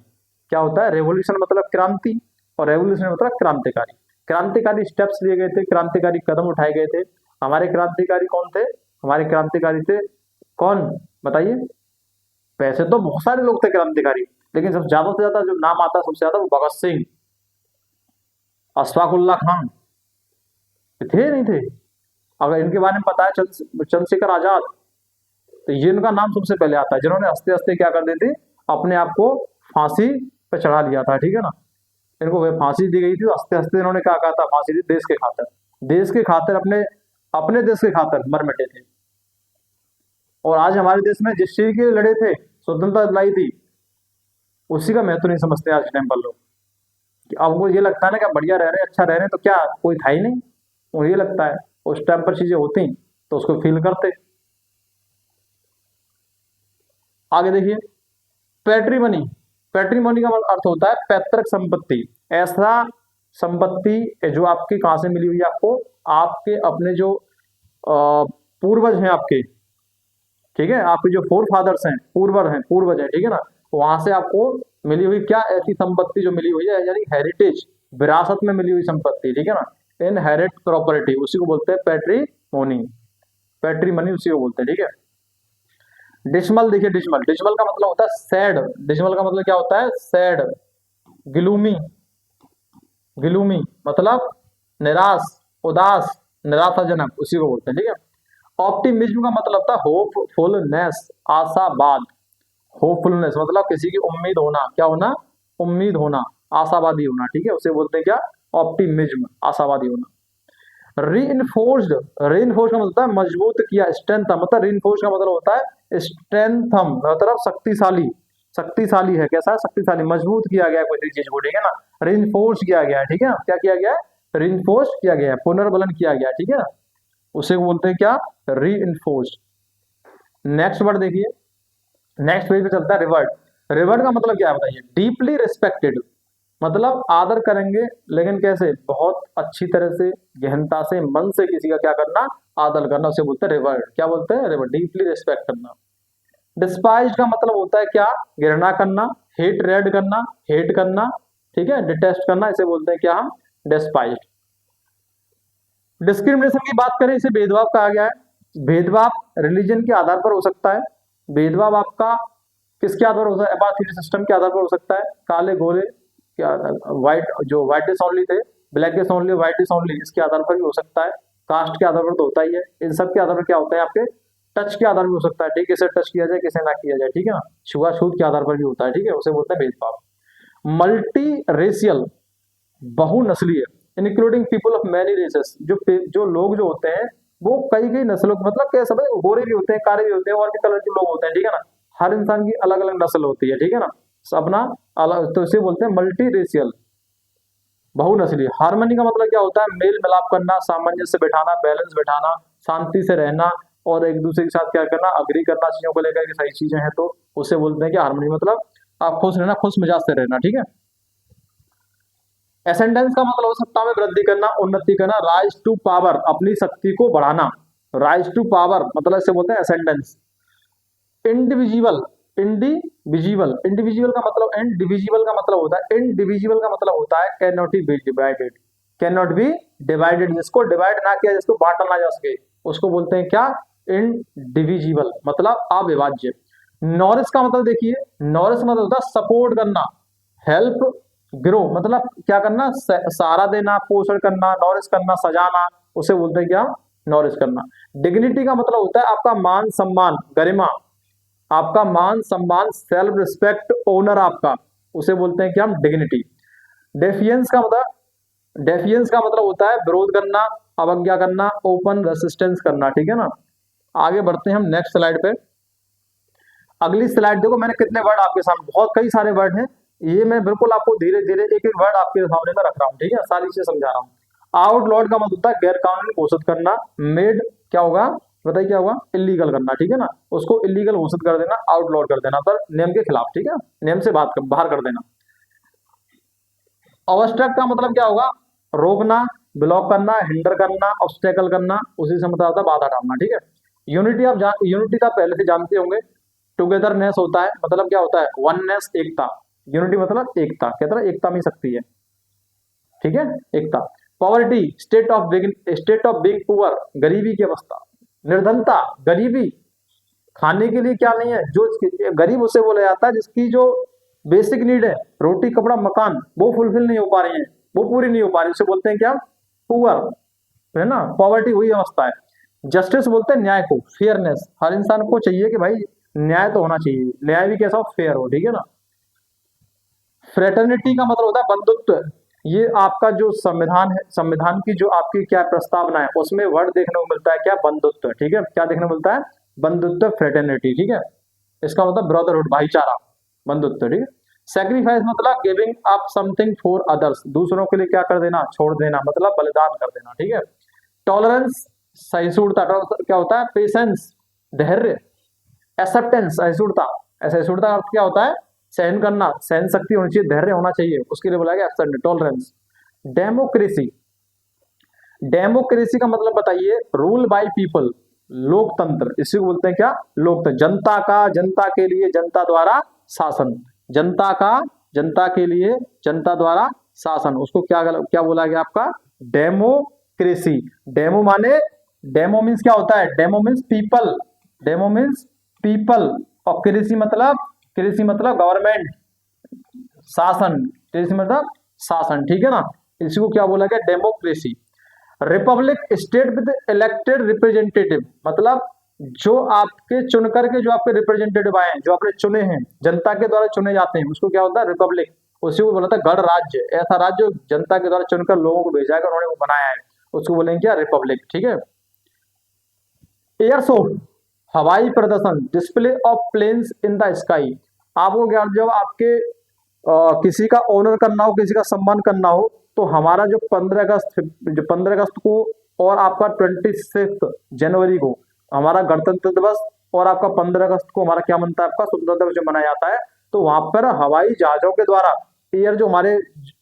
Speaker 1: क्या होता है, रेवोल्यूशन मतलब क्रांति और रेवोल्यूशन मतलब क्रांतिकारी, क्रांतिकारी स्टेप्स लिए गए थे, क्रांतिकारी कदम उठाए गए थे। हमारे क्रांतिकारी कौन थे, हमारे क्रांतिकारी थे कौन, बताइए। वैसे तो बहुत सारे लोग थे क्रांतिकारी, लेकिन सबसे ज्यादा से ज्यादा जो नाम आता है सबसे ज्यादा वो भगत सिंह, अशफाकुल्ला खान, थे नहीं थे। अगर इनके बारे में पता है चंद्रशेखर आजाद, तो ये इनका नाम सबसे पहले आता है, जिन्होंने हंसते हंसते क्या कर दी थी, अपने आप को फांसी पे चढ़ा लिया था, ठीक है ना। इनको फांसी दी गई थी, हंसते हंसते इन्होंने क्या कहा था, फांसी दी देश के खातर, देश के खातर, अपने अपने देश के खातर मर मिटे थे। और आज हमारे देश में जिस चीज के लिए लड़े थे, स्वतंत्रता दिलाई थी, उसी का महत्व नहीं समझते आज के टाइम पर लोग। कि अब वो ये लगता है ना कि बढ़िया रह रहे हैं, अच्छा रह रहे हैं, तो क्या कोई था ही नहीं, वो ये लगता है उस टाइम पर चीजें होती तो उसको फील करते। आगे देखिए पैट्रीमनी, पैट्रीमनी का अर्थ होता है पैतृक संपत्ति, ऐसा संपत्ति जो आपकी कहां से मिली हुई है आपको, आपके अपने जो पूर्वज हैं आपके, ठीक है, आपके जो फोर फादर्स हैं, पूर्वज हैं, ठीक है ना, वहां से आपको मिली हुई क्या ऐसी संपत्ति जो मिली हुई है, यानी हेरिटेज, विरासत में मिली हुई संपत्ति, ठीक है ना, इनहेरिट प्रॉपर्टी, उसी को बोलते हैं पैट्रीमोनी, पैट्रीमनी उसी को बोलते हैं, ठीक है। डिसमल देखिए, डिसमल, डिसमल का मतलब होता है सैड, डिसमल का मतलब क्या होता है, सैड, ग्लूमी, ग्लूमी मतलब निराश, उदास, निराशाजनक, उसी को बोलते हैं, ठीक है। ऑप्टिमिज्म का मतलब था होपफुलनेस, आशावाद, होपफुलनेस मतलब किसी की उम्मीद होना, क्या होना, उम्मीद होना, आशावादी होना, ठीक है, उसे बोलते हैं क्या, ऑप्टिमिज्म, आशावादी होना। रीइंफोर्स्ड, रीइंफोर्स का मतलब होता है मजबूत किया, स्ट्रेंथ, मतलब रीइंफोर्स का मतलब होता है स्ट्रेंथम, मतलब शक्तिशाली, शक्तिशाली है, कैसा है, शक्तिशाली, मजबूत किया गया किसी चीज को, ठीक है ना, रीइंफोर्स किया गया है, ठीक है, क्या किया गया है, रीइंफोर्स किया गया है, पुनर्बलन किया गया है, ठीक है ना, उसे बोलते हैं क्या, रीइंफोर्स। नेक्स्ट वर्ड देखिए, नेक्स्ट पेज पे चलता है रिवर्ट, रिवर्ट का मतलब क्या है बताइए, डीपली रिस्पेक्टेड, मतलब आदर करेंगे, लेकिन कैसे, बहुत अच्छी तरह से, गहनता से, मन से किसी का क्या करना, आदर करना, उसे बोलते हैं रिवर्ट, क्या बोलते हैं, रिवर्ट, डीपली रिस्पेक्ट करना। डिस्पाइज का मतलब होता है क्या, घृणा करना, हेट रेड करना, हेट करना, ठीक है, डिटेस्ट करना, इसे बोलते हैं क्या हम, डिस्पाइज। डिस्क्रिमिनेशन की बात करें, इसे भेदभाव कहा गया है, भेदभाव रिलीजन के आधार पर हो सकता है, भेदभाव आपका किसके आधार पर हो सकता है, अपार्थी सिस्टम के आधार पर हो सकता है, काले गोरे क्या, व्हाइट, जो व्हाइटिश ओनली थे, ब्लैकिश ओनली, व्हाइटिश ओनली, इसके आधार पर भी हो सकता है, कास्ट के आधार पर तो होता ही है, इन सब के आधार पर क्या होता है आपके, टच के आधार पर हो सकता है, ठीक है, किसे टच किया जाए किसे ना किया जाए, ठीक है ना, छुआछूत के आधार पर भी होता है, ठीक है, उसे बोलते हैं भेदभाव। मल्टी रेशियल, बहुनस्लीय, including people of many races, जो लोग जो होते हैं वो कई कई नस्लों, मतलब क्या, सब गोरे भी होते हैं, काले भी होते हैं, और भी कलर के लोग होते हैं, ठीक है ना, हर इंसान की अलग अलग नस्ल होती है, ठीक है ना, अपना अलग, तो इसे बोलते हैं मल्टी रेशियल, बहुनस्लीय। हार्मनी का मतलब क्या होता है, मेल मिलाप करना, सामंजस्य बैठाना, बैलेंस बैठाना, शांति से रहना, और एक दूसरे के साथ क्या करना, अग्री करना चीजों को लेकर के, सही चीजें हैं तो उसे बोलते हैं कि हार्मनी, मतलब आप खुश रहना, खुश मिजाज से रहना, ठीक है। एसेंडेंस का मतलब सत्ता में वृद्धि करना, उन्नति करना, राइज टू पावर, अपनी शक्ति को बढ़ाना, राइज टू पावर मतलब इसे बोलते हैं एसेंडेंस। इंडिविजुअल, इंडिविजुअल, इंडिविजुअल का मतलब, इंडिविजुअल का मतलब होता है, इंडिविजुअल का मतलब होता है can not be divided, can not be divided, जिसको डिवाइड ना किया, जिसको बांटा ना जा सके, उसको बोलते हैं क्या, इंडिविजुअल, मतलब अविभाज्य। नॉरिश का मतलब देखिए, नॉरिश मतलब होता है सपोर्ट करना, हेल्प ग्रो, मतलब क्या करना, सहारा देना, पोषण करना, नॉरिश करना, सजाना, उसे बोलते हैं क्या, नॉरिश करना। डिग्निटी का मतलब होता है आपका मान सम्मान, गरिमा, आपका मान सम्मान, सेल्फ रिस्पेक्ट, ओनर आपका, उसे बोलते हैं क्या हम, डिग्निटी। डेफियंस का मतलब, डेफियंस का मतलब होता है विरोध करना, अवज्ञा करना, ओपन रेसिस्टेंस करना, ठीक है ना। आगे बढ़ते हैं हम नेक्स्ट स्लाइड पे। अगली स्लाइड देखो, मैंने कितने वर्ड आपके सामने, बहुत कई सारे वर्ड हैं, ये मैं बिल्कुल आपको धीरे धीरे एक एक वर्ड आपके सामने में रख रहा हूँ, ठीक है, सारी चीजें समझा रहा हूँ। आउटलॉड का मतलब होता है गैर कानूनी घोषित करना, मेड क्या होगा बताइए, क्या होगा, इलीगल करना, ठीक है ना, उसको इलीगल घोषित कर देना, आउटलॉड कर देना, पर नियम के खिलाफ, ठीक है, नियम से बाहर कर देना। ऑब्स्ट्रक्ट का मतलब क्या होगा, रोकना, ब्लॉक करना, हिंडर करना, ऑब्स्टेकल करना, उसी से मतलब होता है बाधा डालना, ठीक है। यूनिटी आप यूनिटी का पहले से जानते होंगे, टुगेदरनेस होता है, मतलब क्या होता है, वननेस, एकता, यूनिटी मतलब एकता, क्या तरह एकता में शक्ति है, ठीक है, एकता। Poverty, state of being poor, गरीबी की अवस्था। निर्धनता, गरीबी, खाने के लिए क्या नहीं है, जो गरीब उसे बोला जाता है जिसकी जो बेसिक नीड है, रोटी कपड़ा मकान, वो फुलफिल नहीं हो पा रही है, वो पूरी नहीं हो पा रही, उसे बोलते हैं क्या, पुअर, है ना, पॉवर्टी वही अवस्था है। जस्टिस बोलते हैं न्याय को, फेयरनेस, हर इंसान को चाहिए कि भाई न्याय तो होना चाहिए, न्याय भी कैसा हो, फेयर हो, ठीक है ना। फ्रेटर्निटी का मतलब होता है बंधुत्व, ये आपका जो संविधान है, संविधान की जो आपकी क्या प्रस्तावना है, उसमें वर्ड देखने को मिलता है क्या, बंधुत्व, ठीक है, क्या देखने को मिलता है, बंधुत्व, फ्रेटर्निटी, ठीक है, इसका मतलब ब्रदरहुड, भाईचारा, बंधुत्व, ठीक है। सेक्रीफाइस मतलब giving up something for others, दूसरों के लिए क्या कर देना, छोड़ देना, मतलब बलिदान कर देना, ठीक है। टॉलरेंस, सहिष्णुता, क्या होता है, पेशेंस, धैर्य। एक्सेप्टेंस, सहिष्णुता, सहिष्णुता का अर्थ क्या होता है, सहन करना, सहन शक्ति होनी चाहिए, धैर्य होना चाहिए, उसके लिए बोला गया एब्सर्ड, टॉलरेंस। डेमोक्रेसी, डेमोक्रेसी का मतलब बताइए, रूल बाय पीपल, लोकतंत्र, इसी को बोलते हैं क्या, लोकतंत्र। जनता का, जनता के लिए, जनता द्वारा शासन, जनता का, जनता के लिए, जनता द्वारा शासन, उसको क्या क्या बोला गया आपका, डेमोक्रेसी। डेमो माने, डेमो मीन्स क्या होता है, demo means people, demo means people, और कृषि मतलब, कृषि मतलब गवर्नमेंट, शासन, कृषि मतलब शासन, ठीक है ना, इसी को क्या बोला गया, democracy. Republic, state with elected representative, मतलब जो आपके चुन करके, जो आपके रिप्रेजेंटेटिव आए हैं, जो आपने चुने हैं, जनता के द्वारा चुने जाते हैं, उसको क्या होता है, रिपब्लिक। उसी को बोला था गणराज्य, ऐसा राज्य जो जनता के द्वारा चुनकर लोगों को भेजा है, उन्होंने वो बनाया है, उसको बोलेंगे क्या, रिपब्लिक, ठीक है। एयर शो, हवाई प्रदर्शन, display of planes in the sky. आपको क्या, जब आपके किसी का ऑनर करना हो, किसी का सम्मान करना हो, तो हमारा जो 15 अगस्त, जो 15 अगस्त को और आपका 26 जनवरी को हमारा गणतंत्र दिवस, और आपका 15 अगस्त को हमारा क्या मनता है, आपका स्वतंत्रता दिवस जो मनाया जाता है, तो वहां पर हवाई जहाजों के द्वारा, एयर जो हमारे,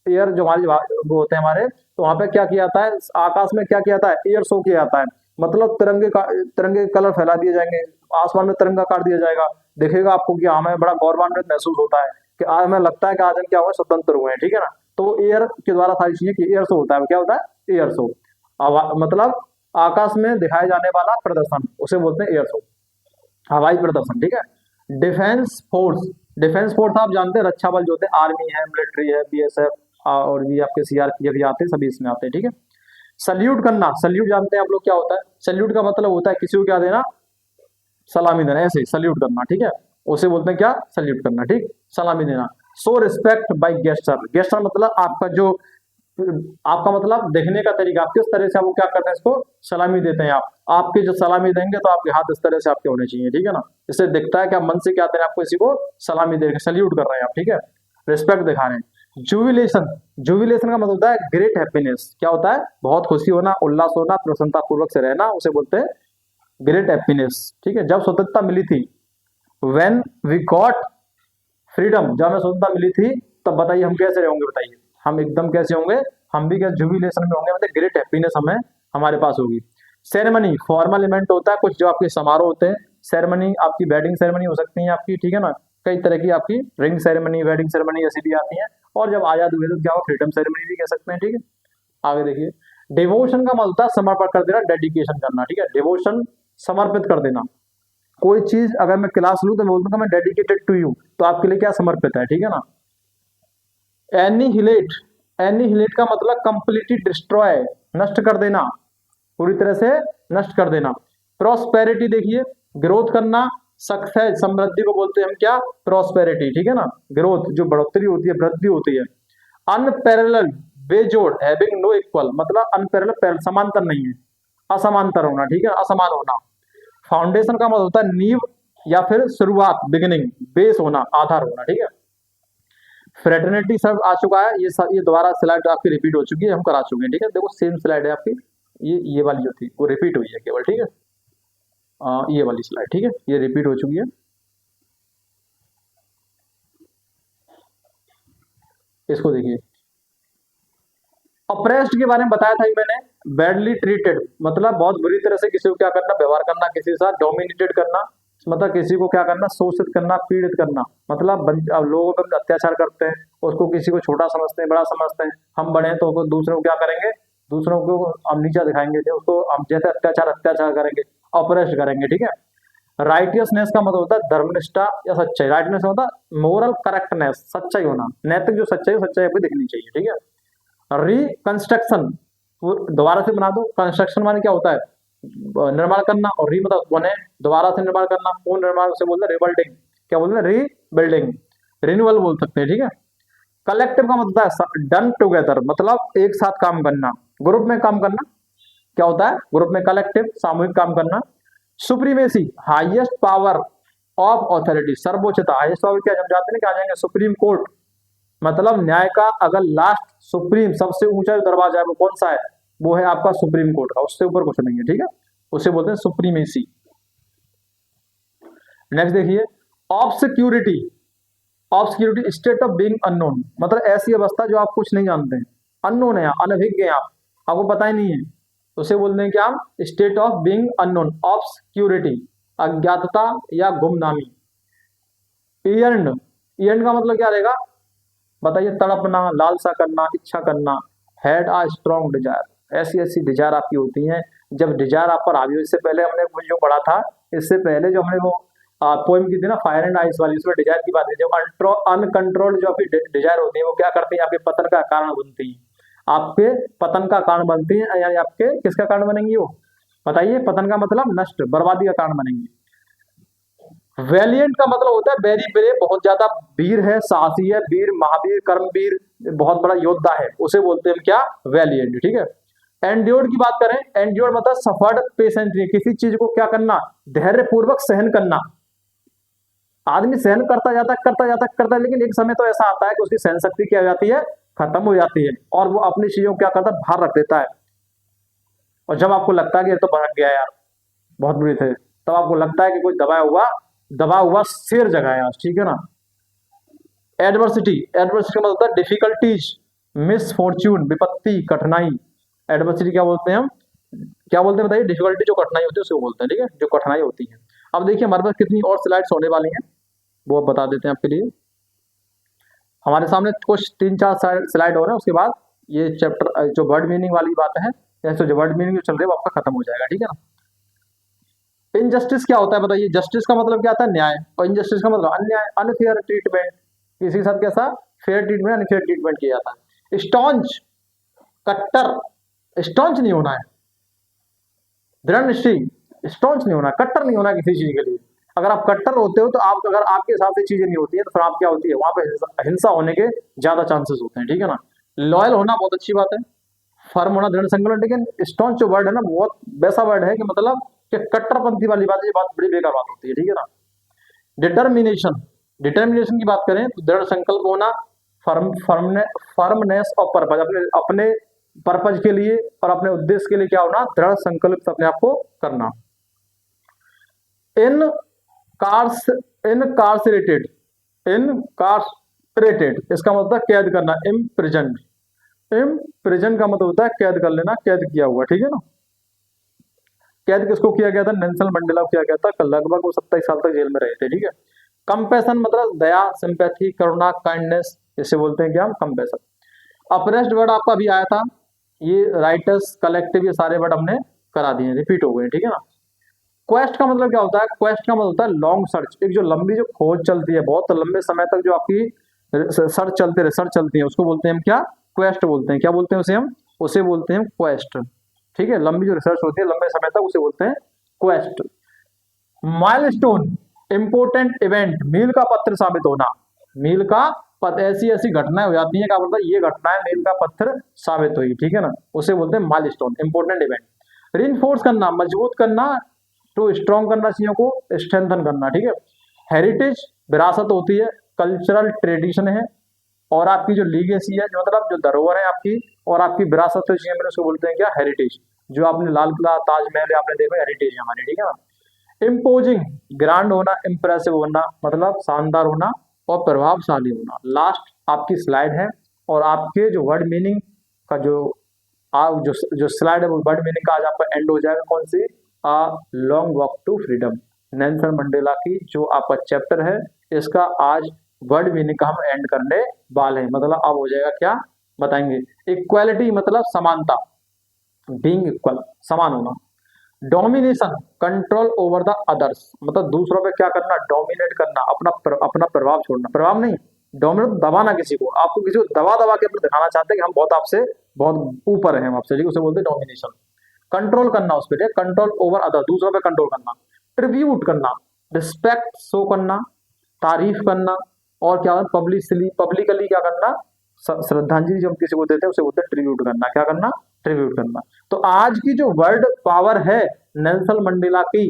Speaker 1: एयर जो हमारे वो होते हैं हमारे, तो वहां पे क्या किया जाता है, आकाश में क्या किया जाता है, एयर शो किया जाता है, मतलब तिरंगे का, तिरंगे के कलर फैला दिए जाएंगे, आसमान में तिरंगा काट दिया जाएगा, देखेगा आपको कि हमें बड़ा गौरवान्वित महसूस होता है कि आज हमें लगता है कि आज हम क्या हुए, स्वतंत्र हुए हैं, ठीक है ना। तो एयर के द्वारा सारी चीजें की, एयर शो होता है, क्या होता है, एयर शो, मतलब आकाश में दिखाए जाने वाला प्रदर्शन, उसे बोलते हैं एयर शो, हवाई प्रदर्शन, ठीक है। डिफेंस फोर्स, डिफेंस फोर्स आप जानते हैं, रक्षा बल जो होते हैं, आर्मी है, मिलिट्री है, बीएसएफ और भी आपके सीआरपीएफ भी आते हैं, सभी इसमें आते हैं, ठीक है। सल्यूट करना, सल्यूट जानते हैं आप लोग क्या होता है, सल्यूट का मतलब होता है किसी को क्या देना, सलामी देना, ऐसे सल्यूट करना, ठीक है, उसे बोलते हैं क्या, सल्यूट करना, ठीक, सलामी देना। So respect by gesture, gesture मतलब आपका जो, आपका मतलब देखने का तरीका, आप किस तरह से आपको क्या करते हैं, इसको सलामी देते हैं, आप आपके जो सलामी देंगे तो आपके हाथ इस तरह से आपके होने चाहिए, ठीक है ना, इससे दिखता है कि आप मन से क्या दे रहे हैं, आपको इसी को सलामी दे रहे हैं, सल्यूट कर रहे हैं आप, ठीक है, रिस्पेक्ट दिखा रहे हैं। जुबिलेशन, जुबिलेशन का मतलब होता है ग्रेट हैप्पीनेस, क्या होता है, बहुत खुशी होना, उल्लास होना, प्रसन्नता पूर्वक से रहना, उसे बोलते हैं ग्रेट हैप्पीनेस, ठीक है। जब स्वतंत्रता मिली थी, व्हेन वी गॉट फ्रीडम, जब हमें स्वतंत्रता मिली थी, तब बताइए हम कैसे रहेंगे, बताइए हम एकदम कैसे होंगे, हम भी क्या जुबिलेशन में होंगे, मतलब ग्रेट हैप्पीनेस हमें, हमारे पास होगी। सेरेमनी, फॉर्मल इवेंट होता है कुछ, जो आपके समारोह होते हैं, सेरेमनी आपकी वेडिंग सेरेमनी हो सकती है आपकी, ठीक है ना, कई तरह की आपकी रिंग सेरेमनी, वेडिंग सेरेमनी ऐसी भी आती है, और जब आजाद हुए तो क्या हो, फ्रीडम सेरेमनी भी कह सकते हैं, ठीक है। आगे देखिए, डिवोशन का मतलब होता है समर्पण कर देना, डेडिकेशन करना, ठीक है, डिवोशन समर्पित कर देना, कोई चीज अगर मैं क्लास लूं तो मैं बोलता हूँ मैं डेडिकेटेड टू यू, तो आपके लिए क्या समर्पित है, ठीक है ना। एनिहिलेट, एनिहिलेट का मतलब कंप्लीटली डिस्ट्रॉय, नष्ट कर देना, पूरी तरह से नष्ट कर देना। प्रॉस्पेरिटी देखिए, ग्रोथ करना, सक्सेस, समृद्धि को बोलते हैं हम क्या, प्रॉस्पेरिटी, ठीक है ना, ग्रोथ जो बढ़ोतरी होती है, वृद्धि होती है। अनपैरेलल, बेजोड़, हैविंग नो इक्वल, मतलब अनपैरेलल, समांतर नहीं है, असमांतर होना, ठीक है, असमान होना। फाउंडेशन का मतलब होता है नींव या फिर शुरुआत, बिगिनिंग, बेस होना, आधार होना, ठीक है। फ्रेटर्निटी सब आ चुका है, ये दोबारा स्लाइड आपकी रिपीट हो चुकी है, हम करा चुके हैं, ठीक है, देखो सेम स्लाइड है आपकी, ये वाली जो थी वो रिपीट हुई है केवल, ठीक है, ये वाली स्लाइड, ठीक है, ये रिपीट हो चुकी है। इसको देखिए, अप्रेस्ड के बारे में बताया था मैंने, बैडली ट्रीटेड मतलब बहुत बुरी तरह से किसी को क्या करना, व्यवहार करना, किसी के साथ डोमिनेटेड करना, मतलब किसी को क्या करना, शोषित करना, पीड़ित करना, मतलब अब लोगों पर अत्याचार करते हैं, उसको किसी को छोटा समझते हैं, बड़ा समझते हैं, हम बड़े हैं तो दूसरों को क्या करेंगे, दूसरों को हम नीचा दिखाएंगे, उसको हम जैसे अत्याचार अत्याचार करेंगे, अप्रेस्ड करेंगे, ठीक है। राइटियसनेस का मतलब होता है धर्मनिष्ठा या सच्चाई, राइटनेस होता है मोरल करेक्टनेस, सच्चाई होना, नैतिक जो सच्चाई, सच्चाई आपको दिखनी चाहिए, ठीक है। रिकंस्ट्रक्शन, दोबारा से बना दो, कंस्ट्रक्शन माने क्या होता है, निर्माण करना, और री मतलब बने, दोबारा से निर्माण करना, पूर्ण निर्माण से बोलते हैं रिबिल्डिंग, क्या बोलते हैं, रीबिल्डिंग, रिन्यूअल बोल सकते हैं, ठीक है। कलेक्टिव का मतलब है डन टुगेदर, मतलब एक साथ काम करना, ग्रुप में काम करना, क्या होता है, ग्रुप में कलेक्टिव, सामूहिक काम करना। Supremacy, highest power of authority, सर्वोच्चता, हाईएस्ट पावर क्या, हम जानते हैं क्या आ जाएंगे, सुप्रीम कोर्ट, मतलब न्याय का अगर लास्ट सुप्रीम सबसे ऊंचा जो दरवाजा है वो कौन सा है, वो है आपका सुप्रीम कोर्ट का, उससे ऊपर कुछ नहीं है, ठीक है, उसे बोलते हैं सुप्रीमेसी। नेक्स्ट देखिए, ऑब्सक्यूरिटी, ऑब्सक्यूरिटी, स्टेट ऑफ बीइंग अननोन, मतलब ऐसी अवस्था जो आप कुछ नहीं जानते हैं, अननोन है, अनभिज्ञ हैं आप, आपको पता ही नहीं है, तो उसे बोलते हैं क्या हम, स्टेट ऑफ बीइंग अननोन, ऑब्सक्यूरिटी, अज्ञातता या गुमनामी। ईयर्न, ईयर्न का मतलब क्या रहेगा, बताइए, तड़पना, लालसा करना, इच्छा करना। हैड आ स्ट्रॉन्ग डिजायर, ऐसी ऐसी डिजायर आपकी होती हैं, जब डिजायर आप पर हावी हो। इससे पहले हमने वो जो पढ़ा था, इससे पहले जो हमने वो पोएम की थी ना, फायर एंड आइस वाली, उसमें डिजायर की बात है, जब अनकंट्रोल्ड जो आपकी डिजायर होती है, वो क्या करती है, आपके पतन का कारण बनती है, आपके पतन का कारण बनती है, यानी आपके किसका कारण बनेंगी वो, बताइए, पतन का मतलब नष्ट, बर्बादी का कारण बनेंगी। वैलियंट का मतलब होता है वेरी ब्रेव, बहुत ज्यादा वीर है, साहसी है, वीर, महावीर, कर्मवीर, बहुत बड़ा योद्धा है, उसे बोलते हैं क्या, वैलियंट, ठीक है। एंड्योर्ड की बात करें, एंड्योर्ड मतलब सफर्ड पेशेंटली, किसी चीज को क्या करना, धैर्य पूर्वक सहन करना। आदमी सहन करता जाता करता है, लेकिन एक समय तो ऐसा आता है कि उसकी सहन शक्ति क्या हो जाती है, खत्म हो जाती है, और वो अपनी चीजों को क्या करता है, बाहर रख देता है। और जब आपको लगता है कि ये तो भड़क गया यार, बहुत बुरी थे, तब आपको लगता है कि कोई दबा हुआ शेर जगाया, ठीक है ना। एडवर्सिटी, एडवर्सिटी का मतलब होता है डिफिकल्टीज, मिसफॉर्च्यून, विपत्ति, कठिनाई। एडवर्सिटी क्या बोलते हैं हम, क्या बोलते हैं बताइए, डिफिकल्टी जो कठिनाई होती है उसको बोलते हैं, ठीक है, जो कठिनाई होती है। अब देखिए हमारे पास कितनी और स्लाइड्स होने वाली हैं, वो अब बता देते हैं आपके लिए। हमारे सामने कुछ 3-4 स्लाइड हो रहे हैं, उसके बाद ये चैप्टर जो वर्ड मीनिंग वाली बात है, जैसे जो वर्ड मीनिंग चल रही है वो आपका खत्म हो जाएगा, ठीक है ना। इनजस्टिस क्या होता है बताइए, जस्टिस का मतलब क्या आता है, न्याय, और इनजस्टिस का मतलब अन्याय, अनफेयर ट्रीटमेंट, किसी के साथ कैसा फेयर ट्रीटमेंट, अनफेयर ट्रीटमेंट किया जाता है। स्टॉन्च, कट्टर, स्टॉन्च नहीं होना है, दृढ़ निश्चयी, स्टॉन्च नहीं होना, कट्टर नहीं होना किसी चीज के लिए। अगर आप कट्टर होते हो तो आप, अगर आपके हिसाब से चीजें नहीं होती है तो फिर आप क्या होती है, वहां पे हिंसा होने के ज्यादा चांसेस होते हैं, ठीक है ना। लॉयल होना बहुत अच्छी बात है, फर्म होना, दृढ़ संकल्प, लेकिन स्टॉन्च जो वर्ड है ना, बहुत वैसा वर्ड है कि मतलब कि कट्टरपंथी वाली बात है, ये बात बड़ी बेकार बात होती है, ठीक है ना। डिटर्मिनेशन, डिटर्मिनेशन की बात करें तो दृढ़ संकल्प होना, फर्मनेस और पर्पज, अपने अपने पर्पज के लिए और अपने उद्देश्य के लिए क्या होना, दृढ़ संकल्प अपने आप को करना। इनकार्सरेटेड, इनकार्सरेटेड इसका मतलब कैद करना, इम्प्रिजन, इम्प्रिजन का मतलब होता है कैद कर लेना, कैद किया हुआ, ठीक है ना। कैद किसको किया गया था, नेल्सन मंडेला को किया गया था, लगभग वो 27 साल तक जेल में रहे थे, ठीक है। कंपैशन मतलब दया, सिंपैथी, करुणा, काइंडनेस, इसे बोलते हैं क्या हम, कंपैशन। अप्रेस्ड वर्ड आपका भी आया था, ये राइटर्स, कलेक्टिव, ये सारे वर्ड हमने करा दिए, रिपीट हो गए, ठीक है ना। क्वेस्ट का मतलब क्या होता है, क्वेस्ट का मतलब होता है लॉन्ग सर्च, एक जो लंबी जो खोज चलती है, बहुत लंबे समय तक जो आपकी सर्च चलते, रिसर्च चलती है, उसको बोलते हैं हम क्या, क्वेस्ट बोलते हैं, क्या बोलते हैं उसे हम, उसे बोलते हैं क्वेस्ट, ठीक है। लंबी जो रिसर्च होती है लंबे समय तक, उसे बोलते हैं क्वेस्ट। माइलस्टोन, इंपोर्टेंट इवेंट, मील का पत्थर साबित होना, मील का पत्थर, ऐसी ऐसी घटनाएं हो जाती हैं, क्या बोलता है, ये घटनाएं मील का पत्थर साबित हुई, ठीक है ना, उसे बोलते हैं माइलस्टोन, इंपोर्टेंट इवेंट। रिइंफोर्स करना, मजबूत करना, टू स्ट्रॉन्ग करना, चीजों को स्ट्रेंथन करना, ठीक है। हेरिटेज, विरासत होती है, कल्चरल ट्रेडिशन है, और आपकी जो लीगेसी है, जो मतलब जो धरोहर है आपकी, और आपकी विरासत है चीजें, उसको बोलते हैं क्या, हेरिटेज। जो आपने लाल किला, ताजमहल आपने देखा, हेरिटेज है हमारी, ठीक है ना। इम्पोजिंग, ग्रांड होना, इम्प्रेसिव होना, मतलब शानदार होना और प्रभावशाली होना। लास्ट आपकी स्लाइड है, और आपके जो वर्ड मीनिंग का जो स्लाइड है, वो वर्ड मीनिंग का आज आपका एंड हो जाएगा, कौन सी, long walk to freedom, Nelson Mandela की जो आपका चैप्टर है, इसका आज वर्ड मीनिंग का हम एंड करने वाले हैं। मतलब अब हो जाएगा क्या, बताएंगे। इक्वालिटी मतलब समानता, बीइंग इक्वल, समान होना। Domination, control over the others, मतलब दूसरों पे क्या करना, डोमिनेट करना, अपना प्रभाव छोड़ना, प्रभाव नहीं, डोमिनेट दबाना किसी को, आपको किसी को दबा के अपने दिखाना चाहते हैं कि हम बहुत आपसे बहुत ऊपर हैं, हम आपसे, ठीक है, उसे बोलते हैं डोमिनेशन। कंट्रोल करना उस पर, कंट्रोल ओवर अदर, दूसरों पे कंट्रोल करना। ट्रिब्यूट करना, रिस्पेक्ट शो करना, तारीफ करना, और क्या पब्लिकली क्या करना, श्रद्धांजलि जो हम किसी को देते हैं उसे बोलते हैं ट्रिब्यूट करना, क्या करना, ट्रिब्यूट करना। तो आज की जो वर्ड पावर है नेल्सन मंडेला की,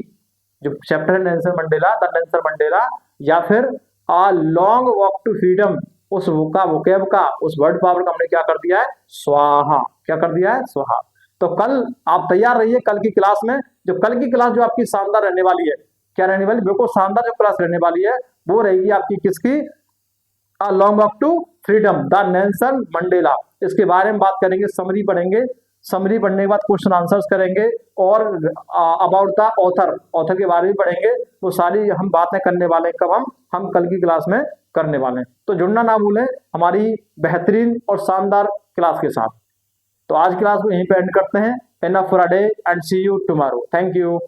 Speaker 1: जो चैप्टर है Nelson Mandela, the Nelson Mandela, या फिर आ लॉन्ग वॉक टू फ्रीडम, उस वोकैब का, उस वर्ड पावर का हमने क्या कर दिया है, स्वाहा, क्या कर दिया है, स्वाहा। तो कल आप तैयार रहिए, कल की क्लास में, जो कल की क्लास जो आपकी शानदार रहने वाली है, क्या रहने वाली, बिल्कुल शानदार जो क्लास रहने वाली है, वो रहेगी आपकी किसकी, a long walk to freedom, the Nelson Mandela. इसके बारे में बात करेंगे, समरी पढ़ेंगे, समरी पढ़ने के बाद क्वेश्चन आंसर्स करेंगे, और अबाउट द ऑथर, ऑथर के बारे में पढ़ेंगे। वो सारी हम बातें करने वाले हैं, कब हम कल की क्लास में करने वाले हैं। तो जुड़ना ना भूलें हमारी बेहतरीन और शानदार क्लास के साथ। तो आज क्लास को यहीं पे एंड करते हैं। Enough for a day and see you tomorrow. Thank you.